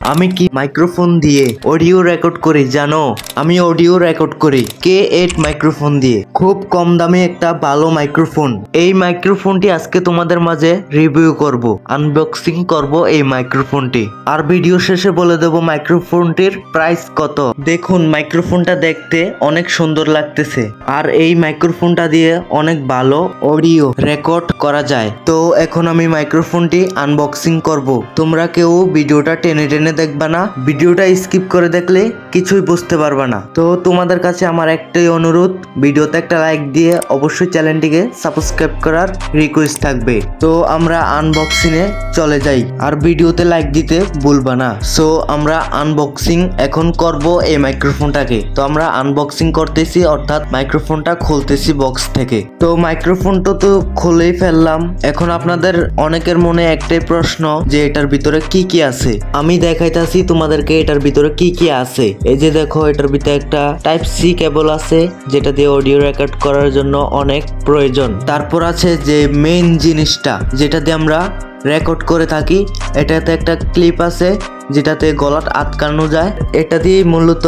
আমি কি মাইক্রোফোন দিয়ে অডিও রেকর্ড করি জানো? আমি অডিও রেকর্ড করি K8 মাইক্রোফোন দিয়ে। খুব কম দামে একটা ভালো মাইক্রোফোন। এই মাইক্রোফোনটি আজকে তোমাদের মাঝে রিভিউ করব, আনবক্সিং করব এই মাইক্রোফোনটি। আর ভিডিও শেষে বলে দেব মাইক্রোফোনটির প্রাইস কত। দেখুন মাইক্রোফোনটা দেখতে অনেক সুন্দর লাগতেছে, আর এই মাইক্রোফোনটা দিয়ে অনেক ভালো অডিও রেকর্ড করা যায়। তো এখন আমি মাইক্রোফোনটি আনবক্সিং করব। তোমরা কেউ ভিডিওটা টেনে টেনে দেখবা না, ভিডিওটা স্কিপ করে দেখলে কিছুই বুঝতে পারবা না। তো তোমাদের কাছে আমার একটাই অনুরোধ, ভিডিওতে একটা লাইক দিয়ে অবশ্যই চ্যানেলটিকে সাবস্ক্রাইব করার রিকোয়েস্ট থাকবে। তো আমরা আনবক্সিং এ চলে যাই, আর ভিডিওতে লাইক দিতে ভুলবা না। সো আমরা আনবক্সিং এখন করব এই মাইক্রোফোনটাকে। তো আমরা আনবক্সিং করতেছি, অর্থাৎ মাইক্রোফোনটা খুলতেছি বক্স থেকে। তো মাইক্রোফোনটা তো খুলেই ফেললাম। এখন আপনাদের অনেকের মনে একটাই প্রশ্ন যে এটার ভিতরে কি কি আছে। আমি দেখাইতাছি তোমাদেরকে এটার ভিতরে কি কি আছে। এই যে দেখো, এটার ভিতরে একটা টাইপ সি কেবল আছে, যেটা দিয়ে অডিও রেকর্ড করার জন্য অনেক প্রয়োজন। তারপর আছে যে মেইন জিনিসটা, যেটা দিয়ে আমরা রেকর্ড করে থাকি, এটাতে একটা ক্লিপ আছে যেটাতে গলাট আটকানো যায়। এটা দিয়ে মূলত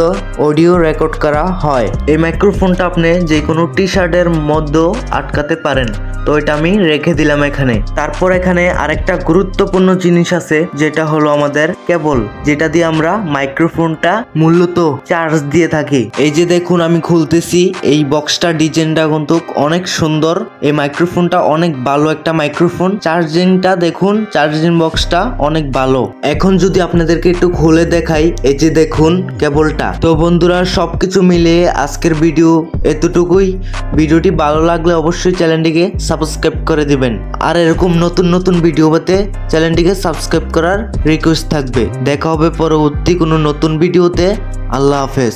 অডিও রেকর্ড করা হয়। এই মাইক্রোফোনটা আপনি যে কোনো টি শার্টের মধ্যেও আটকাতে পারেন। তো এটা আমি রেখে দিলাম এখানে। তারপর এখানে আরেকটা গুরুত্বপূর্ণ জিনিস আছে, যেটা হলো আমাদের কেবল, যেটা দিয়ে আমরা মাইক্রোফোনটা মূলত চার্জ দিয়ে থাকি। এই যে দেখুন আমি খুলতেছি, এই বক্সটা ডিজাইনটা কিন্তু অনেক সুন্দর। এই মাইক্রোফোনটা অনেক ভালো একটা মাইক্রোফোন। চার্জিংটা দেখুন, চার্জিং বক্সটা অনেক ভালো। এখন যদি আপনাদেরকে একটু খুলে দেখাই, এই যে দেখুন কেবলটা। তো বন্ধুরা, সবকিছু মিলিয়ে আজকের ভিডিও এতটুকুই। ভিডিওটি ভালো লাগলে অবশ্যই চ্যানেলটিকে সাবস্ক্রাইব করে দিবেন, আর এরকম নতুন নতুন ভিডিও পেতে চ্যানেলটিকে সাবস্ক্রাইব করার রিকোয়েস্ট থাকবে। দেখা হবে পরবর্তী কোনো নতুন ভিডিওতে। আল্লাহ হাফেজ।